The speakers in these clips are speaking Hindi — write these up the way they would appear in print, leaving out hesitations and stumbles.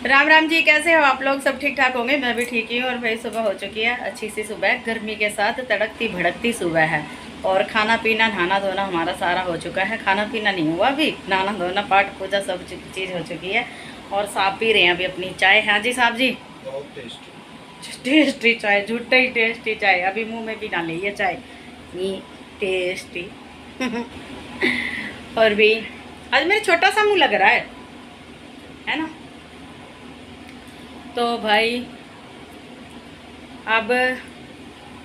राम राम जी, कैसे हो आप लोग? सब ठीक ठाक होंगे। मैं भी ठीक ही हूँ। और भाई सुबह हो चुकी है, अच्छी सी सुबह, गर्मी के साथ तड़कती भड़कती सुबह है। और खाना पीना नहाना धोना हमारा सारा हो चुका है। खाना पीना नहीं हुआ अभी, नहाना धोना पाठ पूजा सब चीज़ हो चुकी है। और साहब पी रहे हैं अभी अपनी चाय। हाँ जी साहब जी, बहुत टेस्टी। टेस्टी चाय, झूठा ही टेस्टी चाय। अभी मुँह में भी डाली ये चाय, ये टेस्टी। और भी आज मेरा छोटा सा मुँह लग रहा है ना। तो भाई अब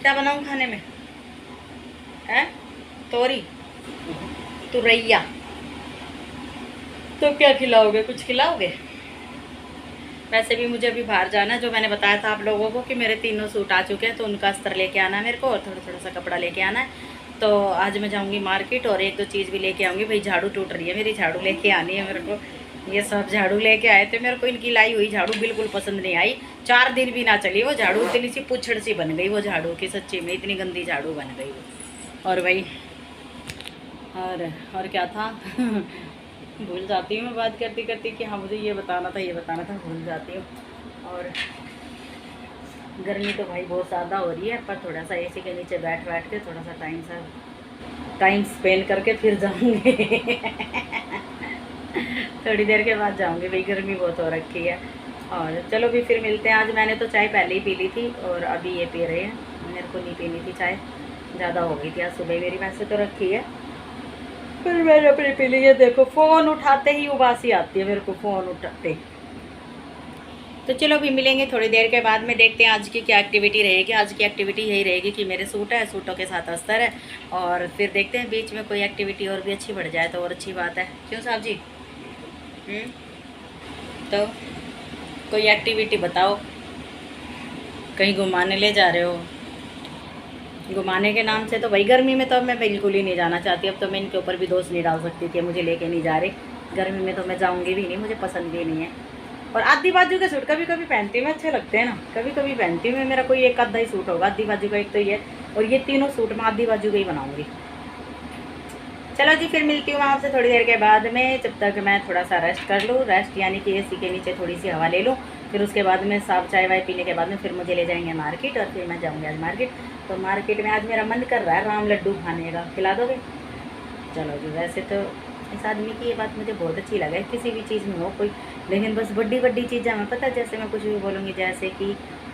क्या बनाऊं खाने में? है तोरी तुरैया। तो क्या खिलाओगे? कुछ खिलाओगे? वैसे भी मुझे अभी बाहर जाना है, जो मैंने बताया था आप लोगों को कि मेरे 3 सूट आ चुके हैं, तो उनका अस्तर लेके आना है मेरे को, और थोड़ा थोड़ा सा कपड़ा लेके आना है। तो आज मैं जाऊंगी मार्केट और 1-2 चीज़ भी लेके आऊँगी। भाई झाड़ू टूट रही है मेरी, झाड़ू लेके आनी है मेरे को। ये सब झाड़ू लेके आए थे, मेरे को इनकी लाई हुई झाड़ू बिल्कुल पसंद नहीं आई। 4 दिन भी ना चली वो झाड़ू, इतनी सी पुछड़ सी बन गई वो झाड़ू की, सच्ची में इतनी गंदी झाड़ू बन गई वो। और भाई और क्या था? भूल जाती हूँ मैं बात करती करती कि हाँ मुझे ये बताना था, भूल जाती हूँ। और गर्मी तो भाई बहुत ज़्यादा हो रही है, पर थोड़ा सा एसी के नीचे बैठ के थोड़ा सा टाइम स्पेंड करके फिर जाऊँगी। थोड़ी देर के बाद जाऊँगी भाई, गर्मी बहुत हो रखी है। और चलो भी फिर मिलते हैं। आज मैंने तो चाय पहले ही पी ली थी और अभी ये पी रहे हैं। मेरे को नहीं पीनी थी चाय, ज़्यादा हो गई थी आज सुबह मेरी, वैसे तो रखी है फिर मैंने अपनी पी ली है। देखो फ़ोन उठाते ही उबासी आती है मेरे को, फ़ोन उठाते। तो चलो भी मिलेंगे थोड़ी देर के बाद में, देखते हैं आज की क्या एक्टिविटी रहेगी। आज की एक्टिविटी यही रहेगी कि मेरे सूट है, सूटों के साथ अस्तर है। और फिर देखते हैं बीच में कोई एक्टिविटी और भी अच्छी बढ़ जाए तो और अच्छी बात है। क्यों साहब जी? तो कोई एक्टिविटी बताओ, कहीं घुमाने ले जा रहे हो? घुमाने के नाम से तो भाई गर्मी में तो अब मैं बिल्कुल ही नहीं जाना चाहती। अब तो मैं इनके ऊपर भी दोष नहीं डाल सकती कि मुझे लेके नहीं जा रहे। गर्मी में तो मैं जाऊँगी भी नहीं, मुझे पसंद भी नहीं है। और आधी बाजू के सूट कभी कभी पहनती हूँ मैं, अच्छे लगते हैं ना, कभी कभी पहनती हूँ मैं। मेरा कोई एक आधा ही सूट होगा आधी बाजू का, एक तो ये, और ये तीनों सूट मैं आधी बाजू का ही बनाऊँगी। चलो जी, फिर मिलती हूँ आपसे थोड़ी देर के बाद में। जब तक मैं थोड़ा सा रेस्ट कर लूँ, रेस्ट यानी कि एसी के नीचे थोड़ी सी हवा ले लूँ। फिर उसके बाद में साफ चाय वाय पीने के बाद में फिर मुझे ले जाएंगे मार्केट, और फिर मैं जाऊँगी आज मार्केट। तो मार्केट में आज मेरा मन कर रहा है राम लड्डू खाने का, खिला दोगे? चलो जी। वैसे तो इस आदमी की ये बात मुझे बहुत अच्छी लगी, किसी भी चीज़ में हो कोई, लेकिन बस बड़ी बड़ी चीज़ें हमें पता है। जैसे मैं कुछ भी बोलूँगी, जैसे कि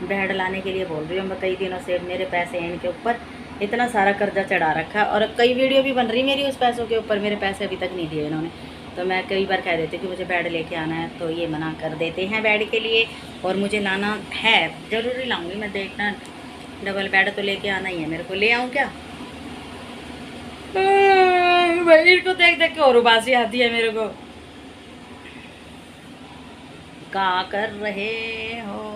बेड लाने के लिए बोल रही हूँ मैं, कई दिनों से मेरे पैसे हैं इनके ऊपर, इतना सारा कर्जा चढ़ा रखा है। और कई वीडियो भी बन रही मेरी उस पैसों के ऊपर, मेरे पैसे अभी तक नहीं दिए इन्होंने। तो मैं कई बार कह देती कि मुझे बेड लेके आना है, तो ये मना कर देते हैं बेड के लिए। और मुझे लाना है, ज़रूरी लाऊंगी मैं, देखना डबल बेड तो लेके आना ही है मेरे को। ले आऊँ क्या? भाई इनको देख देख के और उबासी आती है मेरे को। क्या कर रहे हो?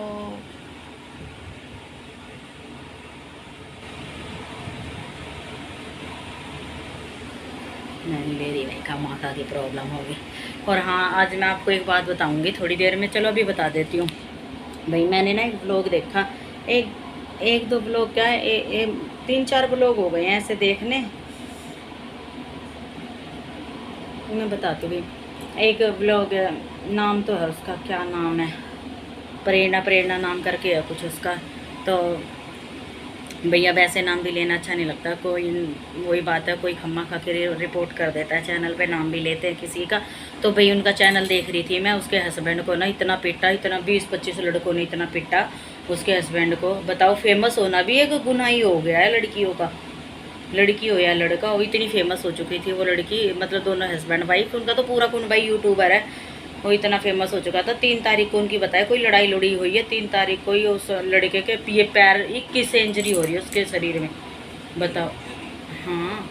नहीं मेरी नहीं का माता की प्रॉब्लम होगी। और हाँ, आज मैं आपको एक बात बताऊंगी थोड़ी देर में, चलो अभी बता देती हूँ। भाई मैंने ना एक ब्लॉग देखा, एक एक दो ब्लॉग क्या है, 3-4 ब्लॉग हो गए हैं ऐसे देखने। मैं बताती हूँ। एक ब्लॉग, नाम तो है उसका, क्या नाम है, प्रेरणा नाम करके है कुछ उसका। तो भैया वैसे नाम भी लेना अच्छा नहीं लगता, कोई वही बात है, कोई खम्मा खा के रिपोर्ट कर देता है चैनल पे, नाम भी लेते हैं किसी का। तो भाई उनका चैनल देख रही थी मैं, उसके हस्बैंड को ना इतना पिटा, इतना 20-25 लड़कों ने इतना पिटा उसके हस्बैंड को। बताओ, फेमस होना भी एक गुनाह ही हो गया है लड़कियों का, लड़की हो या लड़का हो, इतनी फेमस हो चुकी थी वो लड़की, मतलब दोनों हस्बैंड वाइफ, उनका तो पूरा कौन भाई यूट्यूबर है, वो इतना फेमस हो चुका था। 3 तारीख को उनकी बताया कोई लड़ाई लड़ी हुई है, 3 तारीख को ही उस लड़के के ये पैर 21 से इंजरी हो रही है उसके शरीर में, बताओ। हाँ,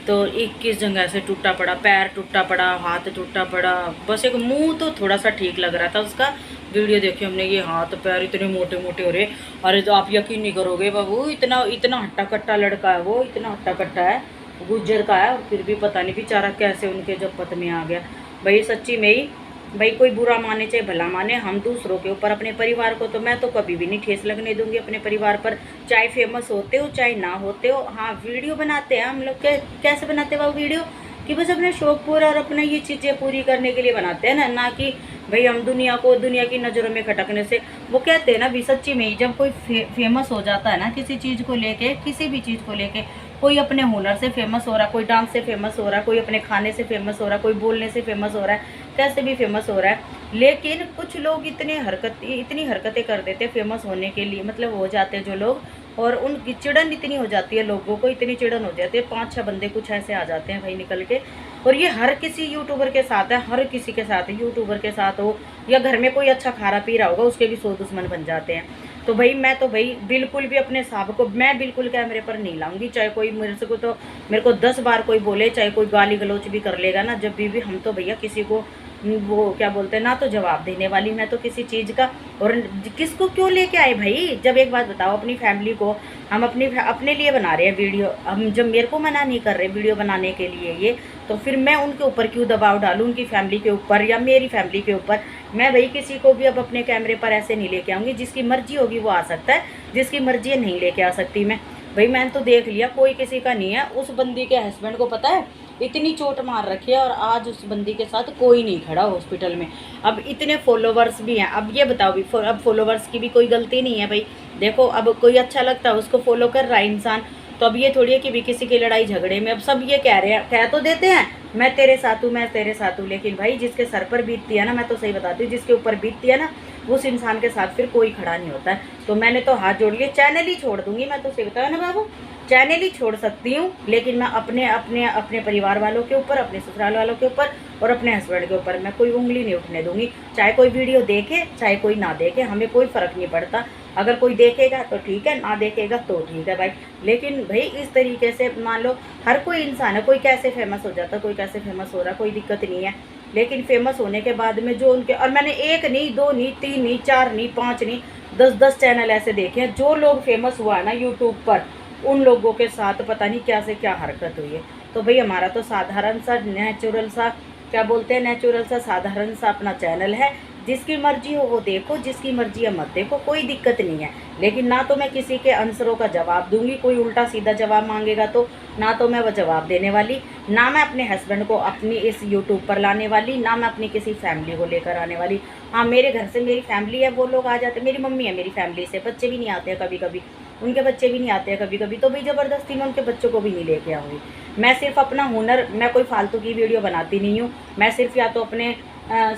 तो 21 जगह से टूटा पड़ा, पैर टूटा पड़ा, हाथ टूटा पड़ा, बस एक मुंह तो थोड़ा सा ठीक लग रहा था उसका। वीडियो देखी हमने, ये हाथ पैर इतने मोटे मोटे हो रहे। अरे तो आप यकीन नहीं करोगे बाबू, इतना इतना हट्टा कट्टा लड़का है वो, इतना हट्टा कट्टा है, गुज्जर का है, और फिर भी पता नहीं बेचारा कैसे उनके जपत में आ गया। भाई सच्ची में ही, भाई कोई बुरा माने चाहे भला माने, हम दूसरों के ऊपर, अपने परिवार को तो मैं तो कभी भी नहीं ठेस लगने दूंगी अपने परिवार पर, चाहे फेमस होते हो चाहे ना होते हो। हाँ, वीडियो बनाते हैं हम लोग, कैसे बनाते हैं वो वीडियो, कि बस अपने शौक पूरा और अपने ये चीज़ें पूरी करने के लिए बनाते हैं ना कि भाई हम दुनिया को दुनिया की नज़रों में खटकने से, वो कहते हैं ना भी सच्ची में ही, जब कोई फेमस हो जाता है ना किसी चीज़ को लेके, किसी भी चीज़ को लेके, कोई अपने हुनर से फेमस हो रहा है, कोई डांस से फेमस हो रहा है, कोई अपने खाने से फेमस हो रहा है, कोई बोलने से फेमस हो रहा है, कैसे भी फेमस हो रहा है, लेकिन कुछ लोग इतनी हरकतें कर देते हैं फेमस होने के लिए, मतलब हो जाते हैं जो लोग, और उनकी चिड़न इतनी हो जाती है, लोगों को इतनी चिड़न हो जाती है, 5-6 बंदे कुछ ऐसे आ जाते हैं भाई निकल के। और ये हर किसी यूट्यूबर के साथ है, हर किसी के साथ है, यूट्यूबर के साथ हो या घर में कोई अच्छा खा रहा पी रहा होगा उसके भी 100 दुश्मन बन जाते हैं। तो भाई मैं तो भाई बिल्कुल भी अपने साहब को मैं बिल्कुल कैमरे पर नहीं लाऊंगी, चाहे कोई मेरे से तो मेरे को 10 बार कोई बोले, चाहे कोई गाली गलौच भी कर लेगा ना, जब भी हम तो भैया किसी को वो क्या बोलते हैं ना, तो जवाब देने वाली मैं तो किसी चीज़ का। और किसको क्यों लेके आए भाई, जब एक बात बताओ, अपनी फैमिली को हम अपने लिए बना रहे हैं वीडियो, हम जब मेरे को मना नहीं कर रहे वीडियो बनाने के लिए ये, तो फिर मैं उनके ऊपर क्यों दबाव डालूं, उनकी फैमिली के ऊपर या मेरी फैमिली के ऊपर। मैं भाई किसी को भी अब अपने कैमरे पर ऐसे नहीं लेके आऊँगी, जिसकी मर्जी होगी वो आ सकता है, जिसकी मर्जी है नहीं लेके आ सकती मैं। भाई मैंने तो देख लिया कोई किसी का नहीं है। उस बंदी के हस्बैंड को पता है इतनी चोट मार रखी है, और आज उस बंदी के साथ कोई नहीं खड़ा हॉस्पिटल में। अब इतने फॉलोवर्स भी हैं, अब ये बताओ भी, अब फॉलोवर्स की भी कोई गलती नहीं है भाई। देखो अब कोई अच्छा लगता है उसको फॉलो कर रहा है इंसान, तो अब ये थोड़ी है कि भी किसी की लड़ाई झगड़े में अब सब ये कह रहे हैं, कह तो देते हैं मैं तेरे साथ हूँ, मैं तेरे साथ हूँ, लेकिन भाई जिसके सर पर बीतती है ना, मैं तो सही बताती हूँ, जिसके ऊपर बीतती है ना उस इंसान के साथ फिर कोई खड़ा नहीं होता है। तो मैंने तो हाथ जोड़ लिए, चैनल ही छोड़ दूंगी मैं तो, सही बताया ना बाबू, चैनल ही छोड़ सकती हूँ, लेकिन मैं अपने अपने अपने परिवार वालों के ऊपर, अपने ससुराल वालों के ऊपर और अपने हस्बैंड के ऊपर मैं कोई उंगली नहीं उठने दूंगी। चाहे कोई वीडियो देखे चाहे कोई ना देखे, हमें कोई फ़र्क नहीं पड़ता। अगर कोई देखेगा तो ठीक है, ना देखेगा तो ठीक है भाई। लेकिन भाई इस तरीके से मान लो हर कोई इंसान है, कोई कैसे फेमस हो जाता, कोई कैसे फेमस हो रहा, कोई दिक्कत नहीं है। लेकिन फेमस होने के बाद में जो उनके, और मैंने 1 नहीं 2 नहीं 3 नहीं 4 नहीं 5 नहीं 10 चैनल ऐसे देखे हैं, जो लोग फेमस हुआ है ना यूट्यूब पर, उन लोगों के साथ पता नहीं क्या से क्या हरकत हुई है। तो भाई हमारा तो साधारण सा नेचुरल सा, क्या बोलते हैं, नेचुरल सा साधारण सा अपना चैनल है, जिसकी मर्जी हो वो देखो, जिसकी मर्जी है मत देखो, कोई दिक्कत नहीं है। लेकिन ना तो मैं किसी के आंसरों का जवाब दूंगी, कोई उल्टा सीधा जवाब मांगेगा तो ना तो मैं वो जवाब देने वाली, ना मैं अपने हस्बैंड को अपनी इस यूट्यूब पर लाने वाली, ना मैं अपनी किसी फैमिली को लेकर आने वाली। हाँ मेरे घर से मेरी फैमिली है वो लोग आ जाते, मेरी मम्मी है मेरी फैमिली से, बच्चे भी नहीं आते हैं कभी कभी, उनके बच्चे भी नहीं आते हैं कभी कभी, तो भाई ज़बरदस्ती में उनके बच्चों को भी नहीं लेके आऊँगी। मैं सिर्फ अपना हुनर, मैं कोई फालतू की वीडियो बनाती नहीं हूँ, मैं सिर्फ या तो अपने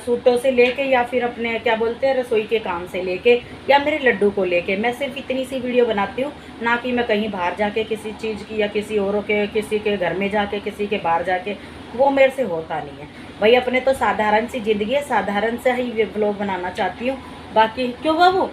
सूटों से लेके या फिर अपने क्या बोलते हैं रसोई के काम से लेके या मेरे लड्डू को लेके, मैं सिर्फ इतनी सी वीडियो बनाती हूँ, ना कि मैं कहीं बाहर जाके किसी चीज़ की या किसी औरों के किसी के घर में जाके किसी के बाहर जाके, वो मेरे से होता नहीं है भाई। अपने तो साधारण सी ज़िंदगी है, साधारण से ही व्लॉग बनाना चाहती हूँ। बाकी क्यों बाबू,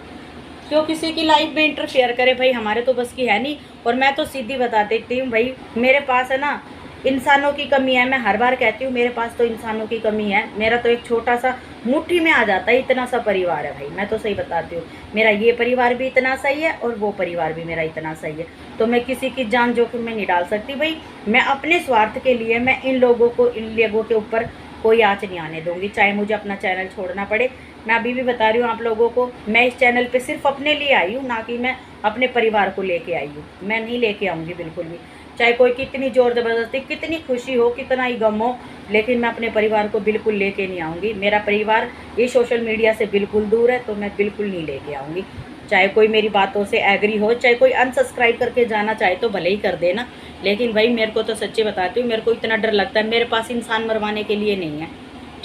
क्यों किसी की लाइफ में इंटरफेयर करे भाई, हमारे तो बस की है नहीं। और मैं तो सीधी बता देती हूँ भाई, मेरे पास है ना इंसानों की कमी है, मैं हर बार कहती हूँ मेरे पास तो इंसानों की कमी है। मेरा तो एक छोटा सा मुट्ठी में आ जाता है इतना सा परिवार है भाई, मैं तो सही बताती हूँ। मेरा ये परिवार भी इतना सही है और वो परिवार भी मेरा इतना सही है, तो मैं किसी की जान जोखिम में नहीं डाल सकती भाई। मैं अपने स्वार्थ के लिए मैं इन लोगों के ऊपर कोई आँच नहीं आने दूंगी, चाहे मुझे अपना चैनल छोड़ना पड़े। मैं अभी भी बता रही हूँ आप लोगों को, मैं इस चैनल पे सिर्फ अपने लिए आई हूँ, ना कि मैं अपने परिवार को लेके आई हूँ। मैं नहीं लेके आऊँगी बिल्कुल भी, चाहे कोई कितनी ज़ोर ज़बरदस्ती, कितनी खुशी हो, कितना ही गम हो, लेकिन मैं अपने परिवार को बिल्कुल लेके नहीं आऊँगी। मेरा परिवार ये सोशल मीडिया से बिल्कुल दूर है, तो मैं बिल्कुल नहीं लेके आऊँगी। चाहे कोई मेरी बातों से एग्री हो, चाहे कोई अनसब्सक्राइब करके जाना चाहे तो भले ही कर देना, लेकिन भाई मेरे को तो सच्ची बताती हूँ, मेरे को इतना डर लगता है, मेरे पास इंसान मरवाने के लिए नहीं है,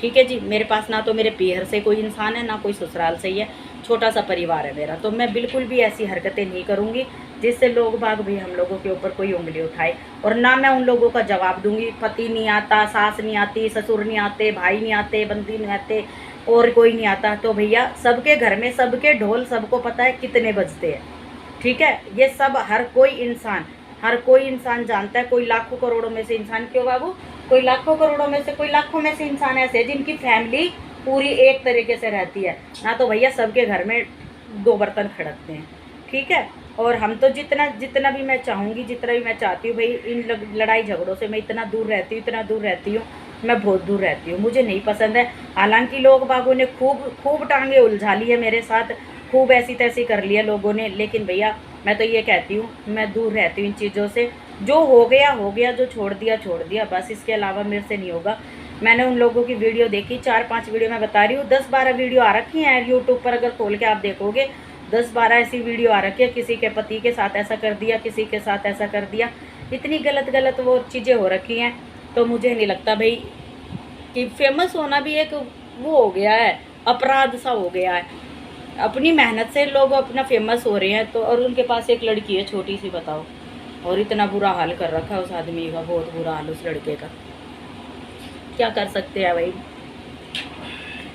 ठीक है जी। मेरे पास ना तो मेरे पीहर से कोई इंसान है, ना कोई ससुराल से ही है, छोटा सा परिवार है मेरा। तो मैं बिल्कुल भी ऐसी हरकतें नहीं करूँगी जिससे लोग बाग भी हम लोगों के ऊपर कोई उंगली उठाए, और ना मैं उन लोगों का जवाब दूंगी। पति नहीं आता, सास नहीं आती, ससुर नहीं आते, भाई नहीं आते, बंदी नहीं आते, और कोई नहीं आता, तो भैया सबके घर में सबके ढोल सबको पता है कितने बजते हैं, ठीक है। ये सब हर कोई इंसान जानता है। कोई लाखों करोड़ों में से इंसान, क्यों बाबू, कोई लाखों करोड़ों में से, कोई लाखों में से इंसान ऐसे है जिनकी फैमिली पूरी एक तरीके से रहती है ना, तो भैया सबके घर में 2 बर्तन खड़कते हैं, ठीक है। और हम तो जितना भी मैं चाहूँगी, जितना भी मैं चाहती हूँ भाई, इन लड़ाई झगड़ों से मैं इतना दूर रहती हूँ, मैं बहुत दूर रहती हूँ, मुझे नहीं पसंद है। हालांकि लोग बागों ने खूब टांगे उलझा ली है मेरे साथ, खूब ऐसी तैसी कर लिया लोगों ने, लेकिन भैया मैं तो ये कहती हूँ मैं दूर रहती हूँ इन चीज़ों से। जो हो गया, जो छोड़ दिया, बस। इसके अलावा मेरे से नहीं होगा। मैंने उन लोगों की वीडियो देखी, 4-5 वीडियो मैं बता रही हूँ, 10-12 वीडियो आ रखी हैं यूट्यूब पर, अगर खोल के आप देखोगे 10-12 ऐसी वीडियो आ रखी है, किसी के पति के साथ ऐसा कर दिया, किसी के साथ ऐसा कर दिया, इतनी गलत गलत वो चीज़ें हो रखी हैं। तो मुझे नहीं लगता भाई कि फेमस होना भी एक वो हो गया है, अपराध सा हो गया है। अपनी मेहनत से लोग अपना फेमस हो रहे हैं, तो और उनके पास एक लड़की है छोटी सी, बताओ, और इतना बुरा हाल कर रखा है उस आदमी का, बहुत बुरा हाल उस लड़के का। क्या कर सकते हैं भाई,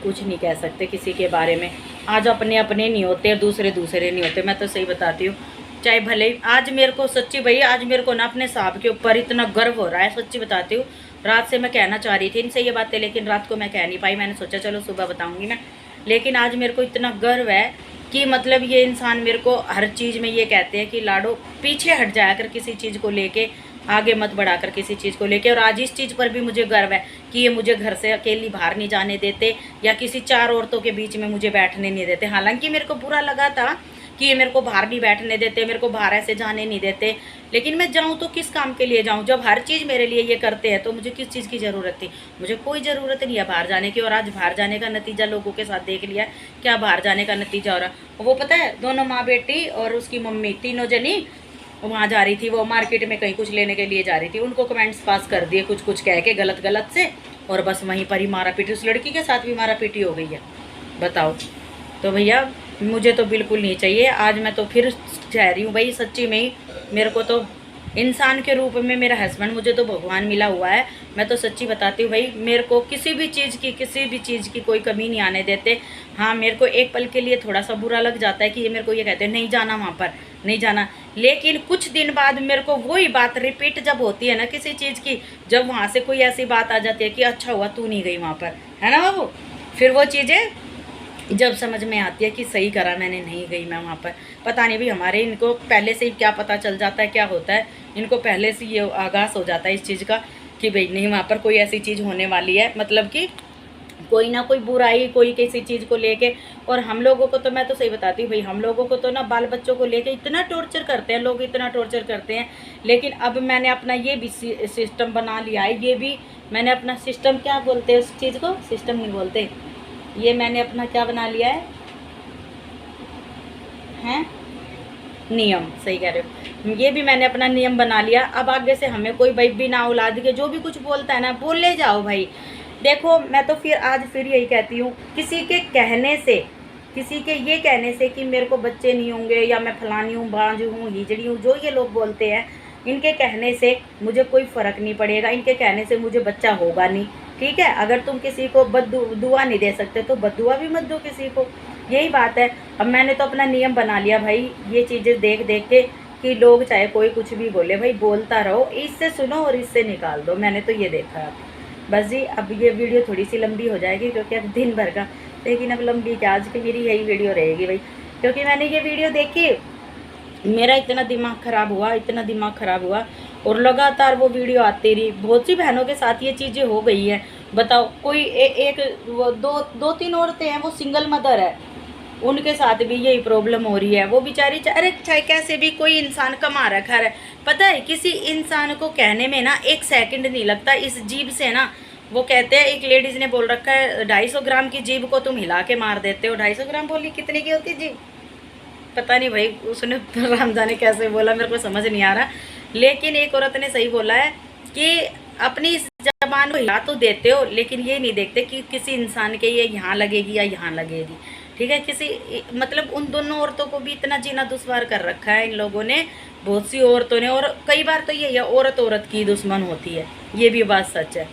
कुछ नहीं कह सकते किसी के बारे में। आज अपने अपने नहीं होते, दूसरे दूसरे नहीं होते, मैं तो सही बताती हूँ। चाहे भले आज मेरे को सच्ची भाई, आज मेरे को ना अपने साहब के ऊपर इतना गर्व हो रहा है, सच्ची बताती हूँ। रात से मैं कहना चाह रही थी इनसे ये बातें, लेकिन रात को मैं कह नहीं पाई। मैंने सोचा चलो सुबह बताऊँगी मैं, लेकिन आज मेरे को इतना गर्व है कि मतलब ये इंसान मेरे को हर चीज़ में ये कहते हैं कि लाडो पीछे हट जाया कर किसी चीज़ को लेके, आगे मत बढ़ाकर किसी चीज़ को लेके। और आज इस चीज़ पर भी मुझे गर्व है कि ये मुझे घर से अकेली बाहर नहीं जाने देते, या किसी 4 औरतों के बीच में मुझे बैठने नहीं देते। हालांकि मेरे को बुरा लगा था कि ये मेरे को बाहर नहीं बैठने देते, मेरे को बाहर ऐसे जाने नहीं देते, लेकिन मैं जाऊँ तो किस काम के लिए जाऊँ? जब हर चीज़ मेरे लिए ये करते हैं तो मुझे किस चीज़ की ज़रूरत थी? मुझे कोई ज़रूरत नहीं है बाहर जाने की। और आज बाहर जाने का नतीजा लोगों के साथ देख लिया, क्या बाहर जाने का नतीजा हो रहा। वो पता है, दोनों माँ बेटी और उसकी मम्मी, तीनों जनी वहाँ जा रही थी, वो मार्केट में कहीं कुछ लेने के लिए जा रही थी। उनको कमेंट्स पास कर दिए कुछ कुछ कह के, गलत गलत से, और बस वहीं पर ही मारा पीटी। उस लड़की के साथ भी मारा पीटी हो गई है, बताओ। तो भैया मुझे तो बिल्कुल नहीं चाहिए। आज मैं तो फिर कह रही हूँ भाई, सच्ची में ही मेरे को तो इंसान के रूप में मेरा हस्बैंड मुझे तो भगवान मिला हुआ है। मैं तो सच्ची बताती हूँ भाई, मेरे को किसी भी चीज़ की कोई कमी नहीं आने देते। हाँ, मेरे को एक पल के लिए थोड़ा सा बुरा लग जाता है कि ये मेरे को ये कहते हैं नहीं जाना वहाँ पर, नहीं जाना, लेकिन कुछ दिन बाद मेरे को वही बात रिपीट जब होती है ना किसी चीज़ की, जब वहाँ से कोई ऐसी बात आ जाती है कि अच्छा हुआ तू नहीं गई वहाँ पर, है ना बाबू, फिर वो चीज़ें जब समझ में आती है कि सही करा मैंने, नहीं गई मैं वहाँ पर। पता नहीं भी हमारे इनको पहले से ही क्या पता चल जाता है, क्या होता है, इनको पहले से ये आगाज़ हो जाता है इस चीज़ का कि भाई नहीं वहाँ पर कोई ऐसी चीज़ होने वाली है, मतलब कि कोई ना कोई बुराई, कोई किसी चीज़ को लेके। और हम लोगों को तो मैं तो सही बताती हूँ भाई, हम लोगों को तो ना बाल बच्चों को लेके इतना टॉर्चर करते हैं लोग, इतना टॉर्चर करते हैं। लेकिन अब मैंने अपना ये भी सिस्टम बना लिया है, ये भी मैंने अपना सिस्टम, क्या बोलते हैं उस चीज़ को, सिस्टम नहीं बोलते, ये मैंने अपना क्या बना लिया है, हैं नियम, सही कह रहे हो, ये भी मैंने अपना नियम बना लिया। अब आगे से हमें कोई भाई बिना औलाद के जो भी कुछ बोलता है ना, बोले जाओ भाई। देखो मैं तो फिर यही कहती हूँ, किसी के कहने से, किसी के ये कहने से कि मेरे को बच्चे नहीं होंगे, या मैं फलानी हूँ, बांझ हूँ, हिजड़ी हूँ, जो ये लोग बोलते हैं, इनके कहने से मुझे कोई फ़र्क नहीं पड़ेगा, इनके कहने से मुझे बच्चा होगा नहीं, ठीक है। अगर तुम किसी को दुआ नहीं दे सकते तो बदुआ भी मत दो किसी को, यही बात है। अब मैंने तो अपना नियम बना लिया भाई, ये चीज़ें देख देख के कि लोग चाहे कोई कुछ भी बोले, भाई बोलता रहो, इससे सुनो और इससे निकाल दो। मैंने तो ये देखा है। बस जी, अब ये वीडियो थोड़ी सी लंबी हो जाएगी क्योंकि अब दिन भर का, लेकिन अब लंबी क्या, आज की मेरी यही वीडियो रहेगी भाई, क्योंकि मैंने ये वीडियो देखी, मेरा इतना दिमाग ख़राब हुआ, इतना दिमाग ख़राब हुआ, और लगातार वो वीडियो आती रही। बहुत सी बहनों के साथ ये चीज़ें हो गई है, बताओ। कोई एक वो दो तीन औरतें हैं, वो सिंगल मदर है, उनके साथ भी यही प्रॉब्लम हो रही है। वो बेचारी, अरे चाहे कैसे भी कोई इंसान कमा रखा है, पता है किसी इंसान को कहने में ना 1 सेकंड नहीं लगता इस जीभ से ना। वो कहते हैं, एक लेडीज़ ने बोल रखा है 250 ग्राम की जीभ को तुम हिला के मार देते हो। 250 ग्राम बोली, कितने की होती जीभ पता नहीं भाई, उसने राम जाने कैसे बोला, मेरे को समझ नहीं आ रहा। लेकिन एक औरत ने सही बोला है कि अपनी जबान को हिला तो देते हो, लेकिन ये नहीं देखते कि किसी इंसान के ये यहाँ लगेगी या यहाँ लगेगी, ठीक है। किसी मतलब उन दोनों औरतों को भी इतना जीना दुश्वार कर रखा है इन लोगों ने, बहुत सी औरतों ने। और कई बार तो ये औरत औरत की दुश्मन होती है, ये भी बात सच है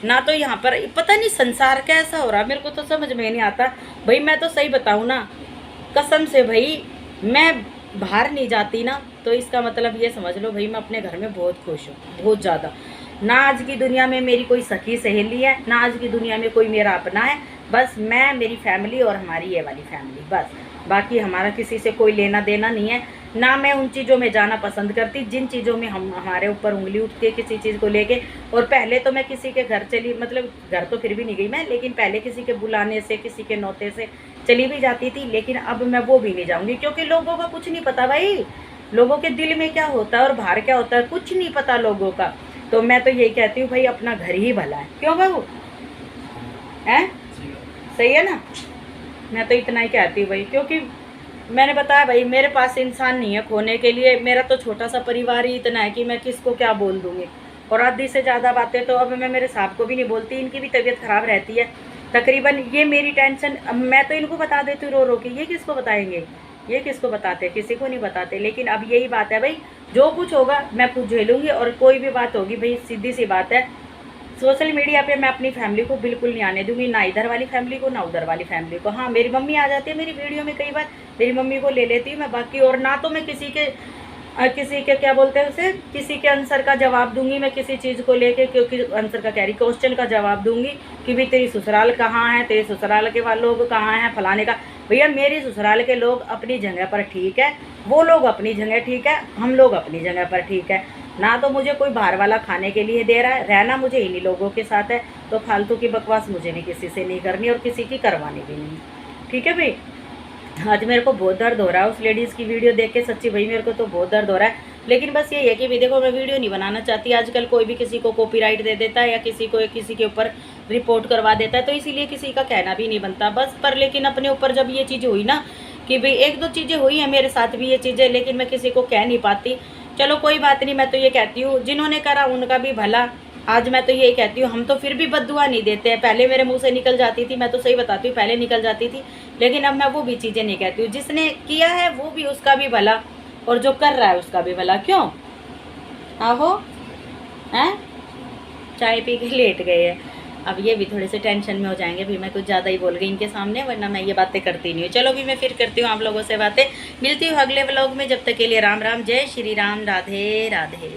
ना। तो यहाँ पर पता नहीं संसार कैसा हो रहा, मेरे को तो समझ में नहीं आता भाई। मैं तो सही बताऊँ ना, कसम से भाई, मैं बाहर नहीं जाती ना, तो इसका मतलब ये समझ लो भाई, मैं अपने घर में बहुत खुश हूँ, बहुत ज़्यादा। ना आज की दुनिया में मेरी कोई सखी सहेली है, ना आज की दुनिया में कोई मेरा अपना है, बस मैं, मेरी फैमिली और हमारी ये वाली फैमिली, बस। बाकी हमारा किसी से कोई लेना देना नहीं है। ना मैं उन चीज़ों में जाना पसंद करती जिन चीज़ों में हमारे ऊपर उंगली उठती है किसी चीज़ को लेके। और पहले तो मैं किसी के घर चली, मतलब घर तो फिर भी नहीं गई मैं, लेकिन पहले किसी के बुलाने से, किसी के नौते से चली भी जाती थी। लेकिन अब मैं वो भी नहीं जाऊँगी, क्योंकि लोगों का कुछ नहीं पता भाई, लोगों के दिल में क्या होता है और बाहर क्या होता है, कुछ नहीं पता लोगों का। तो मैं तो यही कहती हूँ भाई, अपना घर ही भला है, क्यों बाबू, हैं? सही है ना? मैं तो इतना ही कहती हूँ भाई, क्योंकि मैंने बताया भाई मेरे पास इंसान नहीं है खोने के लिए। मेरा तो छोटा सा परिवार ही इतना है कि मैं किसको क्या बोल दूँगी। और आधी से ज़्यादा बातें तो अब मैं मेरे साहब को भी नहीं बोलती, इनकी भी तबीयत ख़राब रहती है तकरीबन। ये मेरी टेंशन अब मैं तो इनको बता देती हूँ रो रो के, ये किसको बताएंगे, ये किसको बताते, किसी को नहीं बताते। लेकिन अब यही बात है भाई, जो कुछ होगा मैं खुद झेलूँगी। और कोई भी बात होगी भाई, सीधी सी बात है, सोशल मीडिया पे मैं अपनी फैमिली को बिल्कुल नहीं आने दूंगी, ना इधर वाली फैमिली को ना उधर वाली फैमिली को। हाँ, मेरी मम्मी आ जाती है मेरी वीडियो में, कई बार मेरी मम्मी को ले लेती हूँ मैं, बाकी और ना तो मैं किसी के क्या बोलते हैं उसे, किसी के आंसर का जवाब दूंगी मैं किसी चीज़ को लेके, क्योंकि आंसर का कह रही क्वेश्चन का जवाब दूंगी कि भाई तेरी ससुराल कहाँ है, तेरे ससुराल के वाले लोग कहाँ हैं, फलाने का। भैया मेरी ससुराल के लोग अपनी जगह पर ठीक है, वो लोग अपनी जगह ठीक है, हम लोग अपनी जगह पर ठीक है। ना तो मुझे कोई बाहर वाला खाने के लिए दे रहा है, रहना मुझे इन्हीं लोगों के साथ है। तो फालतू की बकवास मुझे नहीं किसी से नहीं करनी और किसी की करवानी भी नहीं। ठीक है भाई? आज मेरे को बहुत दर्द हो रहा है उस लेडीज़ की वीडियो देख के, सच्ची भाई मेरे को तो बहुत दर्द हो रहा है। लेकिन बस ये है कि भाई देखो, मैं वीडियो नहीं बनाना चाहती। आजकल कोई भी किसी को कॉपीराइट दे देता है या किसी के ऊपर रिपोर्ट करवा देता है, तो इसीलिए किसी का कहना भी नहीं बनता बस। पर लेकिन अपने ऊपर जब ये चीज़ें हुई ना, कि भाई एक दो चीज़ें हुई हैं मेरे साथ भी ये चीज़ें, लेकिन मैं किसी को कह नहीं पाती। चलो कोई बात नहीं, मैं तो ये कहती हूँ जिन्होंने करा उनका भी भला। आज मैं तो यही कहती हूँ, हम तो फिर भी बद्दुआ नहीं देते हैं। पहले मेरे मुंह से निकल जाती थी, मैं तो सही बताती हूँ, पहले निकल जाती थी, लेकिन अब मैं वो भी चीज़ें नहीं कहती हूँ। जिसने किया है वो भी, उसका भी भला, और जो कर रहा है उसका भी भला। क्यों आहो हैं? चाय पी के लेट गए हैं। अब ये भी थोड़े से टेंशन में हो जाएंगे भी, मैं कुछ ज़्यादा ही बोल गई इनके सामने, वरना मैं ये बातें करती नहीं हूँ। चलो भी मैं फिर करती हूँ आप लोगों से बातें, मिलती हूँ अगले व्लॉग में। जब तक के लिए राम राम, जय श्री राम, राधे राधे।